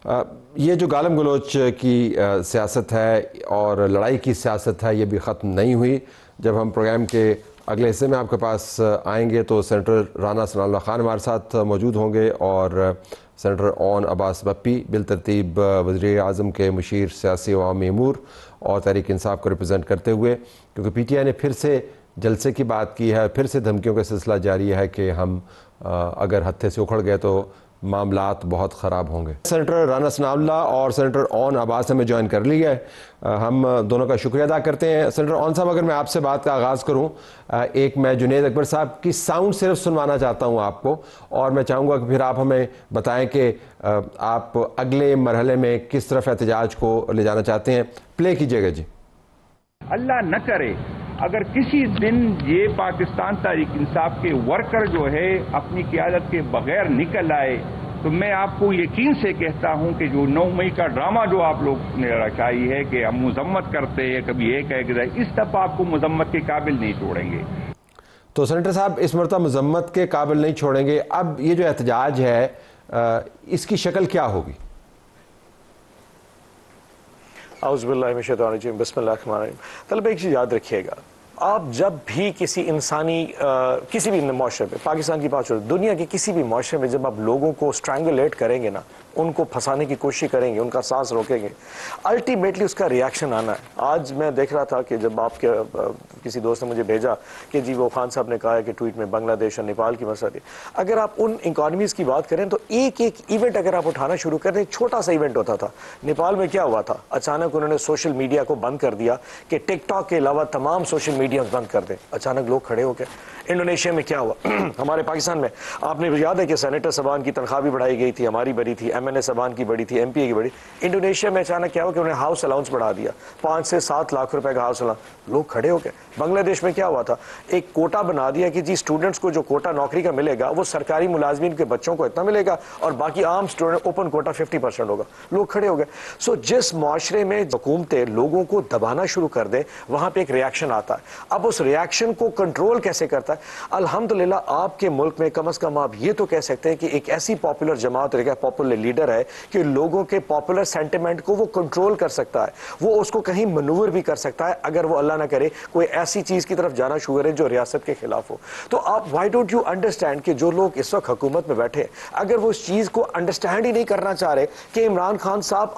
ये जो गालम गलोच की सियासत है और लड़ाई की सियासत है, ये भी ख़त्म नहीं हुई। जब हम प्रोग्राम के अगले हिस्से में आपके पास आएंगे तो सेनेटर राना सनाउल्लाह खान हमारे साथ मौजूद होंगे और सेनेटर ओन अब्बास बप्पी बिलतरतीब वज़ीर आज़म के मुशीर, सियासी अवामी अमूर और तहरीक इंसाफ को रिप्रजेंट करते हुए, क्योंकि PTI ने फिर से जलसे की बात की है, फिर से धमकियों का सिलसिला जारी है कि हम अगर हत्थे से उखड़ गए तो मामलात बहुत ख़राब होंगे। सेनेटर राना सनाउल्लाह और सेनेटर ओन अब्बास हमें ज्वाइन कर लिया है। हम दोनों का शुक्रिया अदा करते हैं। सेनेटर ओन साहब, अगर मैं आपसे बात का आगाज़ करूं, एक मैं जुनेद अकबर साहब की साउंड सिर्फ सुनवाना चाहता हूं आपको, और मैं चाहूँगा कि फिर आप हमें बताएं कि आप अगले मरहले में किस तरफ एहतजाज को ले जाना चाहते हैं। प्ले कीजिएगा जी। अल्लाह न करे अगर किसी दिन ये पाकिस्तान तहरीक इंसाफ के वर्कर जो है अपनी क़यादत के बगैर निकल आए, तो मैं आपको यकीन से कहता हूं कि जो 9 मई का ड्रामा जो आप लोग ने रचाई है कि हम मजम्मत करते हैं, कभी एक है कि इस दफा आपको मजम्मत के काबिल नहीं छोड़ेंगे। तो सेनेटर साहब, इस मरतबा मजम्मत के काबिल नहीं छोड़ेंगे। अब ये जो एहतजाज है इसकी शक्ल क्या होगी? तलब एक चीज़ याद रखिएगा, आप जब भी किसी इंसानी किसी भी माशरे में, पाकिस्तान की बात छोड़, दुनिया के किसी भी माशरे में जब आप लोगों को स्ट्रैंगुलेट करेंगे ना, उनको फंसाने की कोशिश करेंगे, उनका सांस रोकेंगे, अल्टीमेटली उसका रिएक्शन आना है। आज मैं देख रहा था कि जब आपके किसी दोस्त ने मुझे भेजा कि जी वो खान साहब ने कहा है कि ट्वीट में बांग्लादेश और नेपाल की मसला थी। अगर आप उन इकॉनमीज की बात करें तो एक एक इवेंट अगर आप उठाना शुरू करें, एक छोटा सा इवेंट होता था। नेपाल में क्या हुआ था, अचानक उन्होंने सोशल मीडिया को बंद कर दिया कि टिकटॉक के अलावा तमाम सोशल मीडिया बंद कर दें। अचानक लोग खड़े हो गए। इंडोनेशिया में क्या हुआ, हमारे पाकिस्तान में आपने याद है कि सेनेटर सबान की तनख्वाह भी बढ़ाई गई थी, हमारी बढ़ी थी, MNA सबान की बढ़ी थी, MPA की बढ़ी। इंडोनेशिया में अचानक क्या हुआ कि उन्हें हाउस अलाउंस बढ़ा दिया, 5 से 7 लाख रुपए का हाउस अलाउंस। लोग खड़े हो गए। बांग्लादेश में क्या हुआ था, एक कोटा बना दिया कि जी स्टूडेंट्स को जो कोटा नौकरी का मिलेगा वो सरकारी मुलाजमीन के बच्चों को इतना मिलेगा और बाकी आम स्टूडेंट ओपन कोटा 50% होगा। लोग खड़े हो गए। सो जिस माशरे में हुकूमतें लोगों को दबाना शुरू कर दे, वहां पे एक रिएक्शन आता है। अब उस रिएक्शन को कंट्रोल कैसे करता है? अल्हम्दुलिल्लाह आपके मुल्क में कम से कम आप ये तो कह सकते हैं कि एक ऐसी पॉपुलर जमात रहेगा, पॉपुलर लीडर है कि लोगों के पॉपुलर सेंटिमेंट को वो कंट्रोल कर सकता है, वो उसको कहीं मनूवर भी कर सकता है अगर वो अल्लाह ना करे कोई ऐसी चीज की तरफ जाना शुरू करे जो रियासत के खिलाफ हो। तो आप व्हाई डोंट यू अंडरस्टैंड कि जो लोग इस वक्त हुकूमत में बैठे, अगर वो इस चीज को अंडरस्टैंड ही नहीं करना चाह रहे कि इमरान खान साहब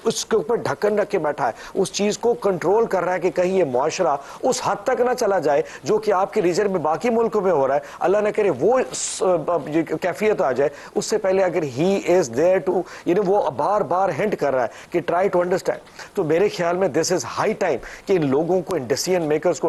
उसके ऊपर ढक्कन रख के बैठा है, उस चीज को कंट्रोल कर रहा है कि कहीं ये मुआशरा उस हद तक ना चला जाए जो कि आपके रीजन में बाकी मुल्कों में हो रहा है, अल्लाह ना करे वो कैफियत आ जाए, उससे पहले अगर ही इज देयर टू वो बार बार हिंट कर रहा है कि ट्राई टू अंडरस्टैंड, तो मेरे ख्याल में दिस इज हाई टाइम कि इन लोगों को, इन डिसीजन मेकर्स को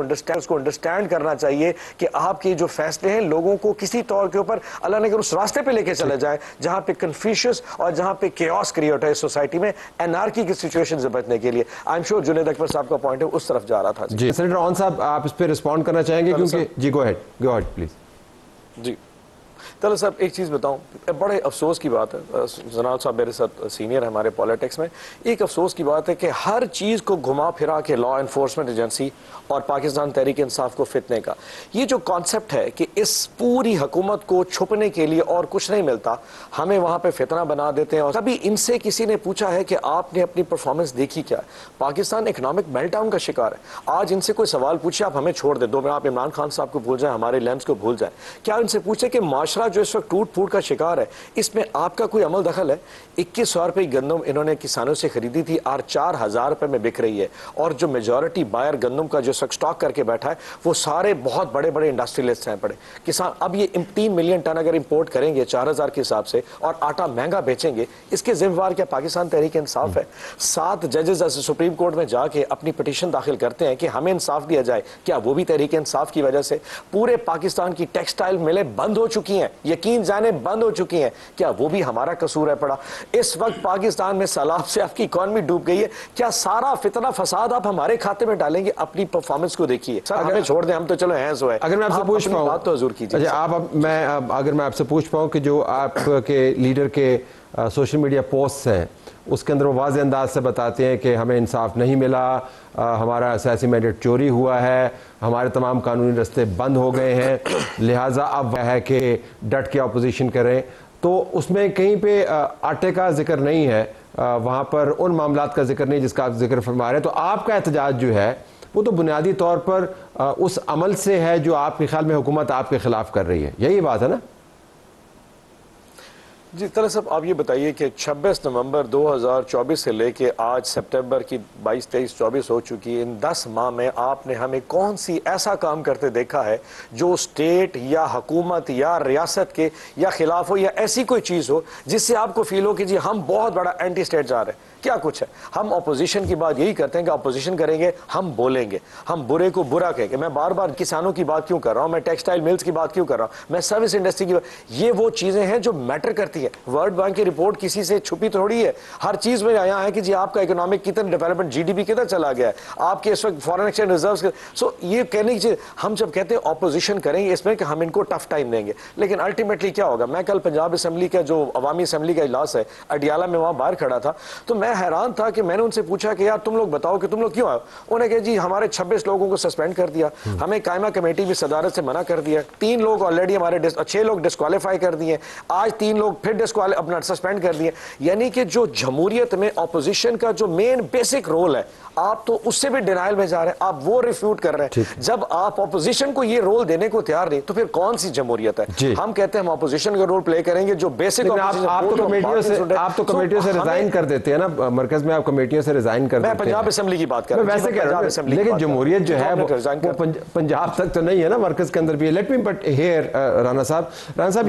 अंडरस्टैंड करना चाहिए कि आपके जो फैसले हैं लोगों को किसी तौर के ऊपर अल्लाह ने उस रास्ते पे लेके चले जाए जहां पे कंफ्यूशियस और जहां पे केओस क्रिएट है सोसाइटी में, एनार्की की सिचुएशन से बचने के लिए। I am sure Junaid Akbar साहब का पॉइंट है, उस तरफ जा रहा था। जी सेनेटर ओन साहब, आप इस पे रिस्पॉन्ड करना चाहेंगे? क्योंकि जी गो अहेड प्लीज। जी चलो साहब, एक चीज़ बताऊं, बड़े अफसोस की बात है, जनाब साहब मेरे साथ सीनियर है हमारे पॉलिटिक्स में, एक अफसोस की बात है कि हर चीज़ को घुमा फिरा के लॉ एनफोर्समेंट एजेंसी और पाकिस्तान तहरीक इंसाफ को फितने का ये जो कॉन्सेप्ट है कि इस पूरी हुकूमत को छुपने के लिए और कुछ नहीं मिलता, हमें वहाँ पे फितना बना देते हैं। और कभी इनसे किसी ने पूछा है कि आपने अपनी परफॉर्मेंस देखी क्या है? पाकिस्तान इकोनॉमिक मेल्टडाउन का शिकार है। आज इनसे कोई सवाल पूछे, आप हमें छोड़ दे दो, आप इमरान खान साहब को भूल जाए, हमारे लेंस को भूल जाए, क्या इनसे पूछे कि माशरा जो इस वक्त टूट फूट का शिकार है, इसमें आपका कोई अमल दखल है? 2100 रुपए गंदम इन्होंने किसानों से खरीदी थी और 4000 रुपए में बिक रही है, और जो मेजॉरिटी बायर गंदम का जो स्टॉक करके बैठा है वो सारे बहुत बड़े बड़े इंडस्ट्रियलिस्ट हैं पड़े किसान। अब ये 3 मिलियन टन अगर इंपोर्ट करेंगे 4000 के हिसाब से और आटा महंगा बेचेंगे, इसके जिम्मेवार क्या पाकिस्तान तहरीक इंसाफ है? 7 जजेस सुप्रीम कोर्ट में जाके अपनी पिटीशन दाखिल करते हैं कि हमें इंसाफ दिया जाए, क्या वो भी तहरीक इंसाफ की वजह से? पूरे पाकिस्तान की टेक्सटाइल मिलें बंद हो चुकी हैं, यकीन जाने बंद हो चुकी हैं, क्या वो भी हमारा कसूर है पड़ा? इस वक्त पाकिस्तान में सैलाब से आपकी इकॉनमी डूब गई है, क्या सारा फितना फसाद आप हमारे खाते में डालेंगे? अपनी परफॉर्मेंस को देखिए सर, हमें छोड़ दें, हम तो चलो हैं सो है। अगर मैं आपसे पूछ पाऊं, बात तो हजूर कीजिए। अच्छा अगर मैं आपसे पूछ पाऊं कि जो आपके लीडर के सोशल मीडिया पोस्ट हैं उसके अंदर वो वाज़ेह अंदाज से बताते हैं कि हमें इंसाफ नहीं मिला, हमारा सियासी मैंडेट चोरी हुआ है, हमारे तमाम कानूनी रास्ते बंद हो गए हैं, लिहाजा अब वह है कि डट के अपोजिशन करें, तो उसमें कहीं पे आटे का जिक्र नहीं है, वहाँ पर उन मामलात का जिक्र नहीं जिसका आप जिक्र फरमा रहे हैं। तो आपका एहतजाज जो है वो तो बुनियादी तौर पर उस अमल से है जो आपके ख्याल में हुकूमत आपके खिलाफ कर रही है, यही बात है ना? जी तलत साहब, आप ये बताइए कि 26 नवंबर 2024 से लेके आज सितंबर की 22, 23, 24 हो चुकी है। इन 10 माह में आपने हमें कौन सी ऐसा काम करते देखा है जो स्टेट या हुकूमत या रियासत के या खिलाफ हो, या ऐसी कोई चीज़ हो जिससे आपको फील हो कि जी हम बहुत बड़ा एंटी स्टेट जा रहे हैं? क्या कुछ है? हम अपोजिशन की बात यही करते हैं कि अपोजिशन करेंगे, हम बोलेंगे, हम बुरे को बुरा कहेंगे। मैं बार बार किसानों की बात क्यों कर रहा हूं, मैं टेक्सटाइल मिल्स की बात क्यों कर रहा हूं, मैं सर्विस इंडस्ट्री की बात, ये वो चीजें हैं जो मैटर करती है। वर्ल्ड बैंक की रिपोर्ट किसी से छुपी थोड़ी है, हर चीज में आया है कि जी आपका इकोनॉमिक कितना डेवलपमेंट, जीडीपी कितना चला गया है, आपके इस वक्त फॉरेन एक्सचेंज रिजर्व। सो ये कहने की चीज, हम जब कहते हैं ऑपोजिशन करेंगे इसमें कि हम इनको टफ टाइम देंगे, लेकिन अल्टीमेटली क्या होगा? मैं कल पंजाब असम्बली का जो अवामी असम्बली का इजलास है अडियाला में, वहां बाहर खड़ा था, तो मैं हैरान था कि मैंने उनसे पूछा कि यार तुम लोग बताओ कि तुम लोग क्यों आए? उन्होंने कहा जी हमारे 26 लोगों को सस्पेंड कर दिया, हमें कायमा कमेटी भी सदारत से मना कर दिया, 3 लोग ऑलरेडी हमारे 6 लोग डिस्क्वालीफाई कर दिए, आज 3 लोग फिर अपना सस्पेंड कर दिए। यानी कि जो जमहूरियत में ऑपोजिशन का जो मेन बेसिक रोल है, आप तो उससे भी डिनाइल में जा रहे हैं, आप वो रिफ्यूट कर रहे हैं। जब आप ऑपोजिशन को ये रोल देने को तैयार नहीं, तो फिर कौन सी जमहूरियत है? हम कहते हैं हम ऑपोजिशन का रोल प्ले करेंगे जो बेसिक। आप तो कमेटियों से रिजाइन कर देते हैं ना, मरकज में आप कमेटियों से रिजाइन कर देते हैं। मैं पंजाब असेंबली की बात कर रहा हूं, वैसे कह रहा हूं, लेकिन जमहूरियत जो है वो पंजाब तक तो नहीं है ना, मरकज के अंदर भी है। Let me but here Rana साहब,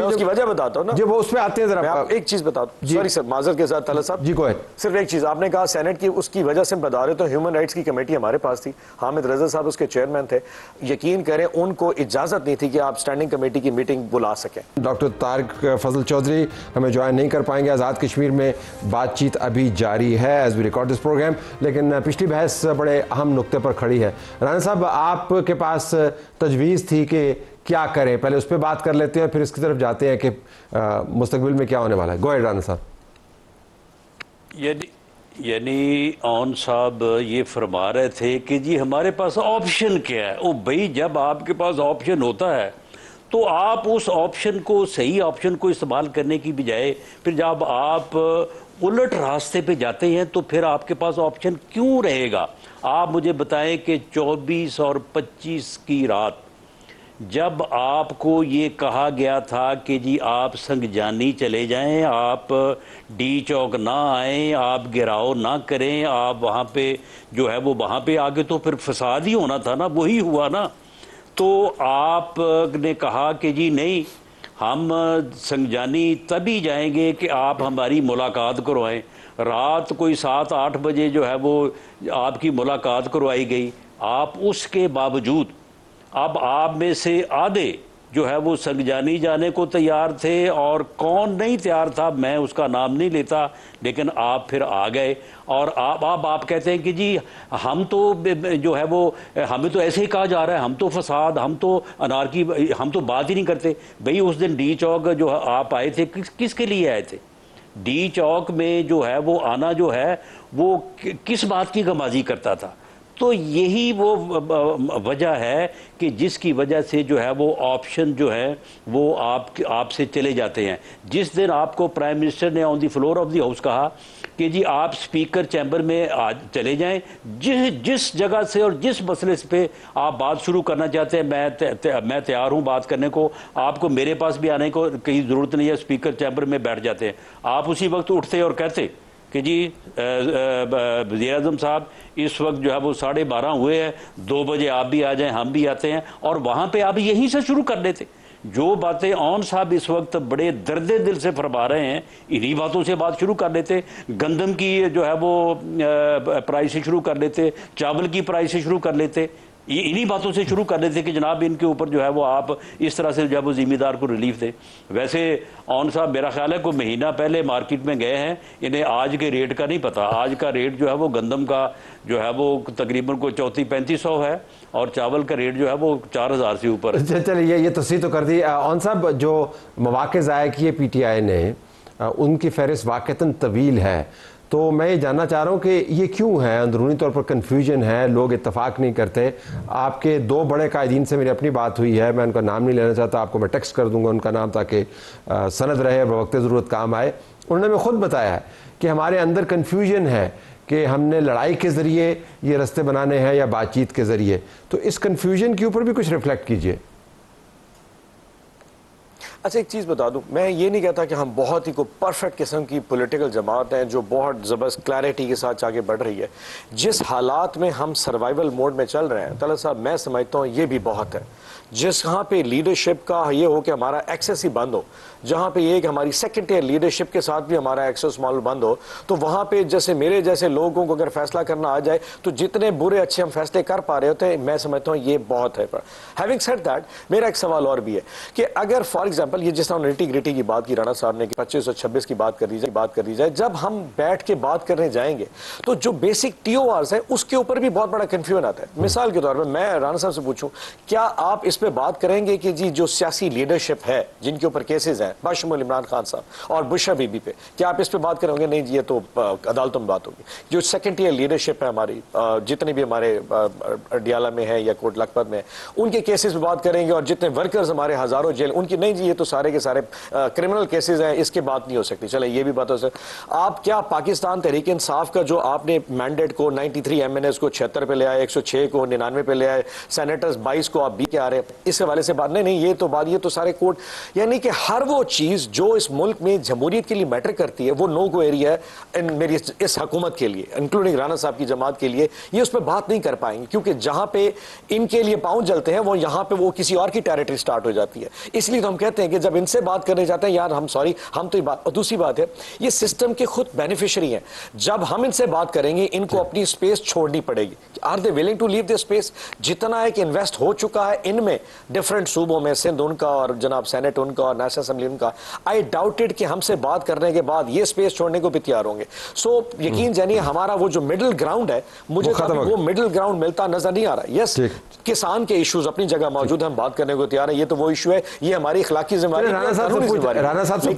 उसकी वजह बताता हूं ना, जो वो उस पे आते हैं जरा। एक चीज बता, सॉरी सर, माजर के साथ तलत साहब जी को है, सिर्फ एक चीज आपने कहा सेनेट की, उसकी वजह से बता रहे, तो ह्यूमन राइट्स की कमेटी हमारे पास थी, हामिद रजा साहब उसके चेयरमैन थे, यकीन करें उनको इजाजत नहीं थी कि आप स्टैंडिंग कमेटी की मीटिंग बुला सकें। डॉक्टर तारिक फजल चौधरी हमें ज्वाइन नहीं कर पाएंगे, आज़ाद कश्मीर में बातचीत अभी जारी है as we record this programme, लेकिन पिछली बहस बड़े अहम नुक्ते पर खड़ी है। राना साहब, आपके पास तजवीज़ थी कि क्या करें, पहले उस पर बात कर लेते हैं फिर इसकी तरफ जाते हैं कि मुस्तकबिल में क्या होने वाला है। गो अहेड राना साहब। यानी ऑन साहब ये फरमा रहे थे कि जी हमारे पास ऑप्शन क्या है। ओ भाई, जब आपके पास ऑप्शन होता है तो आप उस ऑप्शन को, सही ऑप्शन को इस्तेमाल करने की बजाय फिर जब आप उलट रास्ते पे जाते हैं तो फिर आपके पास ऑप्शन क्यों रहेगा? आप मुझे बताएं कि 24 और 25 की रात जब आपको ये कहा गया था कि जी आप संगजानी चले जाएं, आप डी चौक ना आएं, आप गिराव ना करें, आप वहाँ पे जो है वो वहाँ पे आगे तो फिर फसाद ही होना था ना, वही हुआ ना। तो आपने कहा कि जी नहीं, हम संगजानी तभी जाएंगे कि आप हमारी मुलाकात करवाएं। रात कोई 7-8 बजे जो है वो आपकी मुलाकात करवाई गई। आप उसके बावजूद, अब आप में से आधे जो है वो संगजानी जाने को तैयार थे और कौन नहीं तैयार था मैं उसका नाम नहीं लेता, लेकिन आप फिर आ गए। और आप कहते हैं कि जी हम तो जो है वो, हमें तो ऐसे ही कहा जा रहा है, हम तो फसाद, हम तो अनारकी, हम तो बात ही नहीं करते। भाई उस दिन डी चौक जो आप आए थे, किसके लिए आए थे? डी चौक में जो है वो आना जो है वो किस बात की गमाजी करता था? तो यही वो वजह है कि जिसकी वजह से जो है वो ऑप्शन जो है वो आपसे चले जाते हैं। जिस दिन आपको प्राइम मिनिस्टर ने on the floor of the house कहा कि जी आप स्पीकर चैम्बर में आज चले जाएं, जिस जगह से और जिस मसले पे आप बात शुरू करना चाहते हैं, मैं तैयार हूं बात करने को, आपको मेरे पास भी आने को कहीं ज़रूरत नहीं है, स्पीकर चैम्बर में बैठ जाते हैं। आप उसी वक्त उठते और कहते कि जी वज़ीर आज़म साहब इस वक्त जो है वो 12:30 हुए हैं, 2 बजे आप भी आ जाएं, हम भी आते हैं, और वहाँ पे आप यहीं से शुरू कर लेते। जो बातें ऑन साहब इस वक्त बड़े दर्द दिल से फरमा रहे हैं, इन्हीं बातों से बात शुरू कर लेते। गंदम की जो है वो प्राइस से शुरू कर लेते, चावल की प्राइस से शुरू कर लेते, इन्हीं बातों से शुरू कर लेते कि जनाब इनके ऊपर जो है वो आप इस तरह से जब वो ज़िम्मेदार को रिलीफ दें। वैसे ऑन साहब मेरा ख्याल है कोई महीना पहले मार्केट में गए हैं, इन्हें आज के रेट का नहीं पता। आज का रेट जो है वो गंदम का जो है वो तकरीबन को 3400-3500 है, और चावल का रेट जो है वो 4000 से ऊपर। चलिए ये तस्वीर तो कर दी ऑन साहब। जो मौक़े ज़ाया किए PTI ने, उनकी फहरिस्त वाक़तन तवील है, तो मैं ये जानना चाह रहा हूँ कि ये क्यों है, अंदरूनी तौर पर कन्फ्यूजन है, लोग इत्तेफाक नहीं करते। आपके दो बड़े कायदीन से मेरी अपनी बात हुई है, मैं उनका नाम नहीं लेना चाहता, आपको मैं टेक्स्ट कर दूंगा उनका नाम ताकि सनद रहे और वक्त ज़रूरत काम आए। उन्होंने मैं ख़ुद बताया है कि हमारे अंदर कन्फ्यूजन है कि हमने लड़ाई के ज़रिए ये रास्ते बनाने हैं या बातचीत के ज़रिए। तो इस कन्फ्यूजन के ऊपर भी कुछ रिफ्लेक्ट कीजिए। अच्छा, एक चीज़ बता दूं, मैं ये नहीं कहता कि हम बहुत ही को परफेक्ट किस्म की पॉलिटिकल जमात हैं जो बहुत ज़बरदस्त क्लैरिटी के साथ आगे बढ़ रही है। जिस हालात में हम सर्वाइवल मोड में चल रहे हैं तलत साहब, मैं समझता हूँ ये भी बहुत है। जिस यहाँ पे लीडरशिप का ये हो कि हमारा एक्सेस ही बंद हो, जहाँ पे ये कि हमारी सेकेंड टियर लीडरशिप के साथ भी हमारा एक्सेस मॉडल बंद हो, तो वहाँ पे जैसे मेरे जैसे लोगों को अगर फैसला करना आ जाए तो जितने बुरे अच्छे हम फैसले कर पा रहे होते हैं, मैं समझता हूँ ये बहुत है। पर हैविंग सेड दैट, मेरा एक सवाल और भी है कि अगर फॉर एग्जाम्पल ये जिस तरह निटी ग्रिटी की बात की राणा साहब ने, 25 और 26 की बात कर दी जाए, जब हम बैठ के बात करने जाएंगे तो जो बेसिक TORs है उसके ऊपर भी बहुत बड़ा कंफ्यूजन आता है। मिसाल के तौर पर मैं राणा साहब से पूछूं, क्या आप इस पे बात करेंगे कि जी जो सियासी लीडरशिप है जिनके ऊपर केसेस हैं, बाशमुल इमरान खान साहब और बुशरा बीबी पे, क्या आप इस पे बात करेंगे? नहीं जी, ये तो अदालतों में बात होगी। जो सेकेंड टियर लीडरशिप है हमारी, जितने भी हमारे अडियाला में है या कोट लखपत में, उनके केसेस पे बात करेंगे, और जितने वर्कर्स हमारे हजारों जेल उनकी, नहीं जी ये तो सारे के सारे क्रिमिनल केसेस हैं, इसकी बात नहीं हो सकती। चले ये भी बात हो सकती। आप क्या पाकिस्तान तहरीक इंसाफ का जो आपने मैंडेट को 93 MNAs को 76 पे ले आए, 106 को 99 पे ले आए, सेनेटर्स 22 को आप 20 के आ रहे हैं, इस हवाले से बात नहीं ये तो बात, ये तो सारे कोर्ट, यानी कि हर वो चीज जो इस मुल्क में जमहूरियत के लिए मैटर करती है वो नो गो एरिया है मेरी इस हुकूमत के लिए, इंक्लूडिंग राणा साहब की जमात के लिए। ये उस पर बात नहीं कर पाएंगे क्योंकि जहां पे इनके लिए पांव जलते हैं वो यहां पे वो किसी और की टेरिटरी स्टार्ट हो जाती है। इसलिए तो हम कहते हैं कि जब इनसे बात करने जाते हैं, यार हम सॉरी, हम तो ये बात। और दूसरी बात है, ये सिस्टम के खुद बेनिफिशियरी हैं। जब हम इनसे बात करेंगे, इनको अपनी स्पेस छोड़नी पड़ेगी। Are they willing to leave the space? जितना है कि इन्वेस्ट हो चुका है इनमें, डिफरेंट सूबों में, सिंध उनका और जनाब सेनेट उनका और नेशनल असेंबली उनका, आई डाउटेड कि हमसे बात करने के बाद ये स्पेस छोड़ने को भी तैयार होंगे। सो यकीन जानिए हमारा वो जो मिडिल ग्राउंड है, मुझे वो मिडिल ग्राउंड मिलता नजर नहीं आ रहा। यस, किसान के इश्यूज अपनी जगह मौजूद है, हम बात करने को तैयार है, ये तो वो इशू है, ये हमारी इखलाकी जिम्मेदारी है। राणा साहब से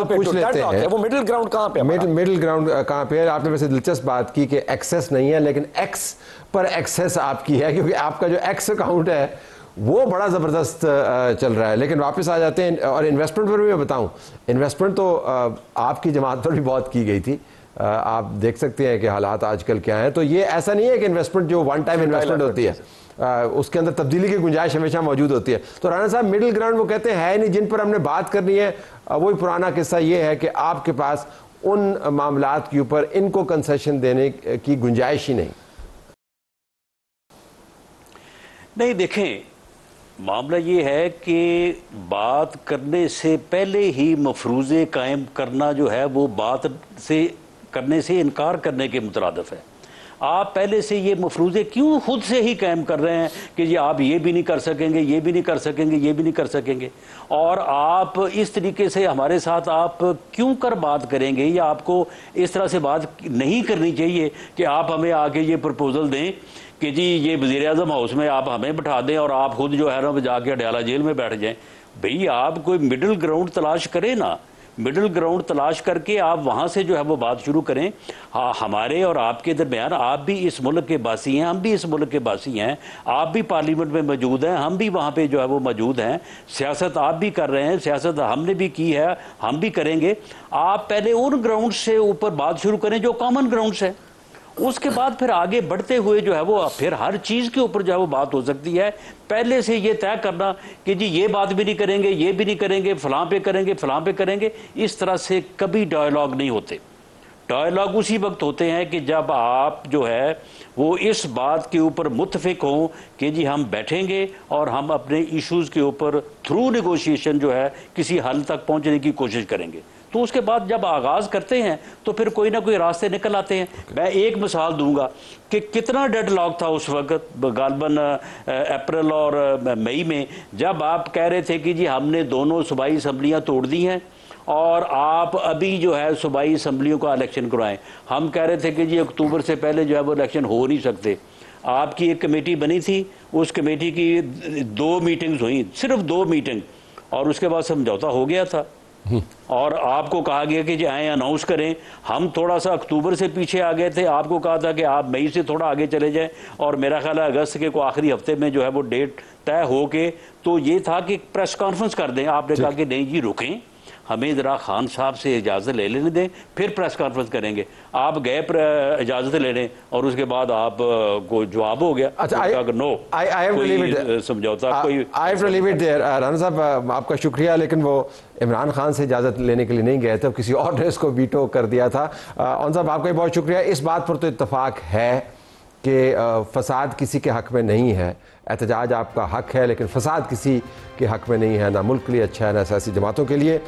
पूछ लेते हैं वो मिडिल ग्राउंड कहां पे, मिडिल ग्राउंड कहां पे है? आपने वैसे दिलचस्प बात की कि एक्सेस नहीं है, लेकिन एक्स पर एक्सेस आपकी है, क्योंकि आपका जो एक्स अकाउंट है वो बड़ा ज़बरदस्त चल रहा है। लेकिन वापस आ जाते हैं, और इन्वेस्टमेंट पर भी मैं बताऊं, इन्वेस्टमेंट तो आपकी जमात पर भी बहुत की गई थी। आप देख सकते हैं कि हालात आजकल क्या हैं। तो ये ऐसा नहीं है कि इन्वेस्टमेंट जो वन टाइम इन्वेस्टमेंट होती है उसके अंदर तब्दीली की गुंजाइश हमेशा मौजूद होती है। तो राणा साहब, मिडिल ग्राउंड वो कहते हैं है नहीं, जिन पर हमने बात करनी है वही पुराना किस्सा ये है कि आपके पास उन मामलात के ऊपर इनको कंसेशन देने की गुंजाइश ही नहीं। नहीं, देखें, मामला ये है कि बात करने से पहले ही मफरूज़े कायम करना जो है वो बात से करने से इनकार करने के मुतरादिफ है। आप पहले से ये मफरूज़े क्यों खुद से ही कायम कर रहे हैं कि जी आप ये भी नहीं कर सकेंगे, ये भी नहीं कर सकेंगे, ये भी नहीं कर सकेंगे, और आप इस तरीके से हमारे साथ आप क्यों कर बात करेंगे? या आपको इस तरह से बात नहीं करनी चाहिए कि आप हमें आके ये प्रपोजल दें कि जी ये वज़ीर-ए-आज़म हाउस में आप हमें बैठा दें और आप खुद जो है ना जाके अडियाला जेल में बैठ जाएं। भाई आप कोई मिडिल ग्राउंड तलाश करें ना, मिडिल ग्राउंड तलाश करके आप वहाँ से जो है वो बात शुरू करें। हाँ, हमारे और आपके दरमियान, आप भी इस मुल्क के बासी हैं, हम भी इस मुल्क के बासी हैं, आप भी पार्लियामेंट में मौजूद हैं, हम भी वहाँ पे जो है वो मौजूद हैं, सियासत आप भी कर रहे हैं, सियासत हमने भी की है, हम भी करेंगे। आप पहले उन ग्राउंड से ऊपर बात शुरू करें जो कॉमन ग्राउंड्स है, उसके बाद फिर आगे बढ़ते हुए जो है वो फिर हर चीज़ के ऊपर जो है वो बात हो सकती है। पहले से ये तय करना कि जी ये बात भी नहीं करेंगे, ये भी नहीं करेंगे, फलां पे करेंगे, फलां पे करेंगे, इस तरह से कभी डायलॉग नहीं होते। डायलॉग उसी वक्त होते हैं कि जब आप जो है वो इस बात के ऊपर मुत्तफिक हों कि जी हम बैठेंगे और हम अपने इश्यूज़ के ऊपर थ्रू नेगोशिएशन जो है किसी हल तक पहुंचने की कोशिश करेंगे। तो उसके बाद जब आगाज़ करते हैं तो फिर कोई ना कोई रास्ते निकल आते हैं। मैं एक मिसाल दूंगा कि कितना डेडलॉक था उस वक्त, गालबन अप्रैल और मई में, जब आप कह रहे थे कि जी हमने दोनों सूबाई असम्बलियाँ तोड़ दी हैं और आप अभी जो है सूबाई असम्बलियों का इलेक्शन करवाएं। हम कह रहे थे कि जी अक्टूबर से पहले जो है वो इलेक्शन हो नहीं सकते। आपकी एक कमेटी बनी थी, उस कमेटी की 2 मीटिंग्स हुई, सिर्फ 2 मीटिंग, और उसके बाद समझौता हो गया था। और आपको कहा गया कि जी आए अनाउंस करें। हम थोड़ा सा अक्टूबर से पीछे आ गए थे, आपको कहा था कि आप मई से थोड़ा आगे चले जाएं, और मेरा ख्याल है अगस्त के को आखिरी हफ्ते में जो है वो डेट तय हो के तो ये था कि प्रेस कॉन्फ्रेंस कर दें। आपने कहा कि नहीं जी रुकें, हमें ज़रा खान साहब से इजाज़त ले लेने दें, फिर प्रेस कॉन्फ्रेंस करेंगे। आप गए इजाज़त लेने और उसके बाद आप को जवाब हो गया। अच्छा, नो, कोई समझौता, कोई I have to leave it there. Rana साहब आपका शुक्रिया, लेकिन वो इमरान खान से इजाज़त लेने के लिए नहीं गए थे, किसी और ने इसको वीटो कर दिया था। ऑन साहब आपका बहुत शुक्रिया। इस बात पर तो इत्तफाक है कि फसाद किसी के हक़ में नहीं है, एहतजाज आपका हक़ है, लेकिन फसाद किसी के हक़ में नहीं है, ना मुल्क के लिए अच्छा है ना सियासी जमातों के लिए।